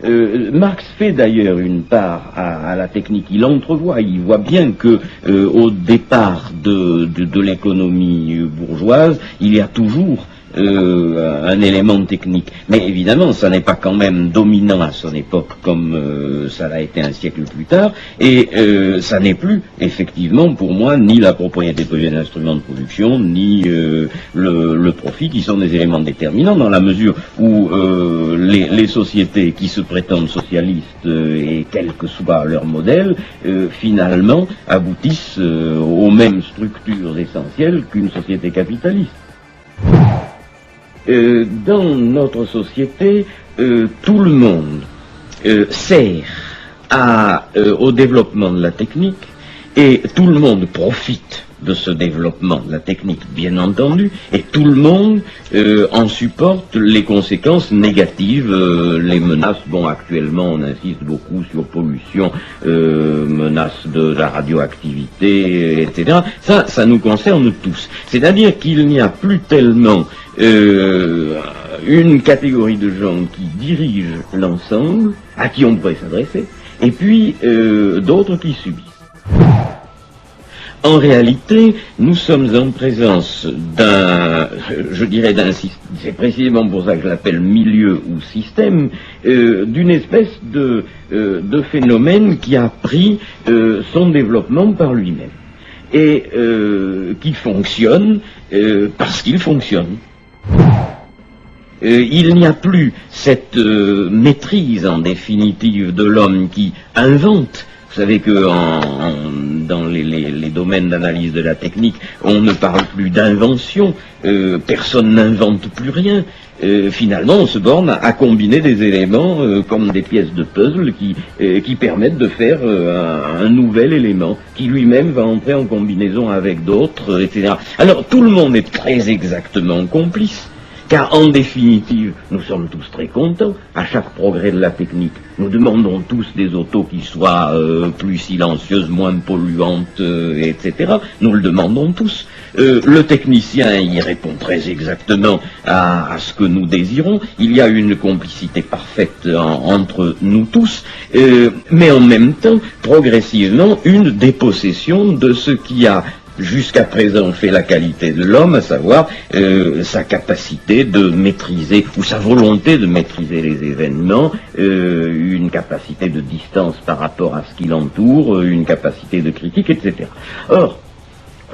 Marx fait d'ailleurs une part à la technique. Il entrevoit, il voit bien que au départ de l'économie bourgeoise, il y a toujours un élément technique. Mais évidemment, ça n'est pas quand même dominant à son époque comme ça l'a été un siècle plus tard, et ça n'est plus, effectivement, pour moi, ni la propriété privée d'instruments de production, ni le profit, qui sont des éléments déterminants, dans la mesure où les sociétés qui se prétendent socialistes, et quel que soit leur modèle, finalement, aboutissent aux mêmes structures essentielles qu'une société capitaliste. Dans notre société, tout le monde sert au développement de la technique, et tout le monde profite de ce développement de la technique, bien entendu, et tout le monde en supporte les conséquences négatives, les menaces. Bon, actuellement, on insiste beaucoup sur pollution, menaces de la radioactivité, etc. Ça nous concerne tous. C'est-à-dire qu'il n'y a plus tellement une catégorie de gens qui dirigent l'ensemble, à qui on pourrait s'adresser, et puis d'autres qui subissent. En réalité, nous sommes en présence je dirais c'est précisément pour ça que je l'appelle milieu ou système, d'une espèce de phénomène qui a pris son développement par lui-même, et qui fonctionne parce qu'il fonctionne. Il n'y a plus cette maîtrise, en définitive, de l'homme qui invente. Vous savez que dans les domaines d'analyse de la technique, on ne parle plus d'invention, personne n'invente plus rien. Finalement, on se borne à combiner des éléments comme des pièces de puzzle qui permettent de faire un nouvel élément, qui lui-même va entrer en combinaison avec d'autres, etc. Alors, tout le monde est très exactement complice. Car en définitive, nous sommes tous très contents. À chaque progrès de la technique, nous demandons tous des autos qui soient plus silencieuses, moins polluantes, etc. Nous le demandons tous. Le technicien y répond très exactement à ce que nous désirons. Il y a une complicité parfaite entre nous tous, mais en même temps, progressivement, une dépossession de ce qui a jusqu'à présent fait la qualité de l'homme, à savoir sa capacité de maîtriser, ou sa volonté de maîtriser les événements, une capacité de distance par rapport à ce qui l'entoure, une capacité de critique, etc. Or,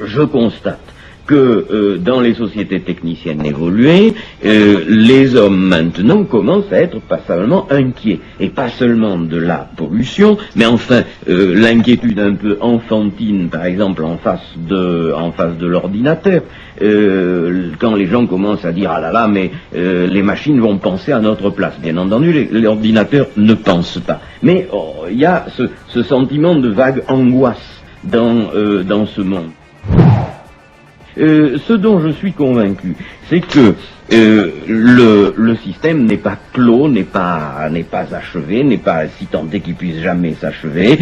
je constate que dans les sociétés techniciennes évoluées, les hommes maintenant commencent à être pas seulement inquiets, et pas seulement de la pollution, mais enfin l'inquiétude un peu enfantine, par exemple en face de l'ordinateur, quand les gens commencent à dire ah là là, mais les machines vont penser à notre place. Bien entendu, l'ordinateur ne pense pas, mais il y a ce sentiment de vague angoisse dans ce monde. Ce dont je suis convaincu, c'est que le système n'est pas clos, n'est pas achevé, n'est pas si tant est qu'il puisse jamais s'achever.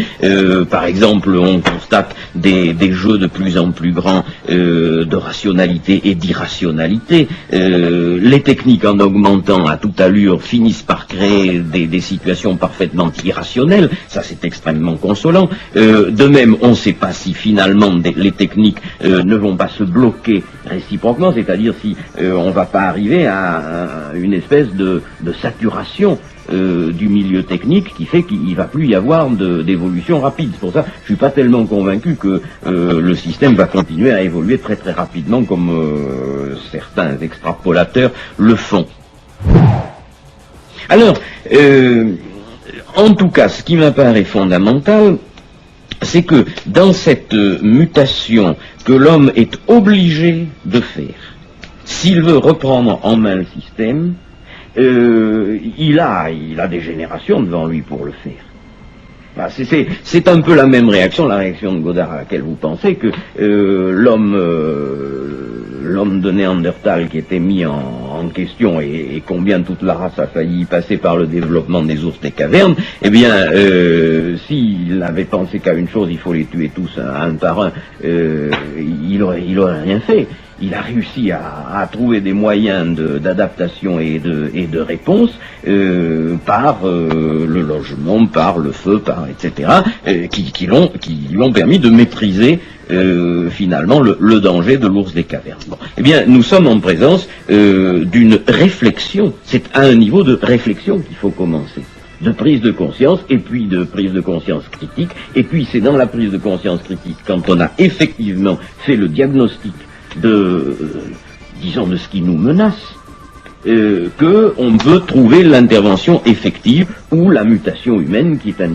Par exemple, on constate des jeux de plus en plus grands de rationalité et d'irrationalité. Les techniques, en augmentant à toute allure, finissent par créer des situations parfaitement irrationnelles. Ça, c'est extrêmement consolant. De même, on ne sait pas si finalement les techniques ne vont pas se bloquer réciproquement, c'est-à-dire si on va pas arriver à une espèce de saturation du milieu technique qui fait qu'il va plus y avoir d'évolution rapide. C'est pour ça que je suis pas tellement convaincu que le système va continuer à évoluer très très rapidement comme certains extrapolateurs le font. Alors, en tout cas, ce qui m'apparaît fondamental, c'est que dans cette mutation que l'homme est obligé de faire, s'il veut reprendre en main le système, il a des générations devant lui pour le faire. Bah, c'est un peu la même réaction, la réaction de Godard à laquelle vous pensez, que l'homme de Néandertal qui était mis en question et combien toute la race a failli y passer par le développement des ours des cavernes, eh bien, s'il avait pensé qu'à une chose, il faut les tuer tous un par un, il aurait rien fait. il a réussi à trouver des moyens d'adaptation et de réponse par le logement, par le feu, par etc. Qui lui ont permis de maîtriser finalement le danger de l'ours des cavernes. Bon. Eh bien, nous sommes en présence d'une réflexion. C'est à un niveau de réflexion qu'il faut commencer. De prise de conscience, et puis de prise de conscience critique, et puis c'est dans la prise de conscience critique, quand on a effectivement fait le diagnostic disons, de ce qui nous menace, qu'on peut trouver l'intervention effective ou la mutation humaine qui est un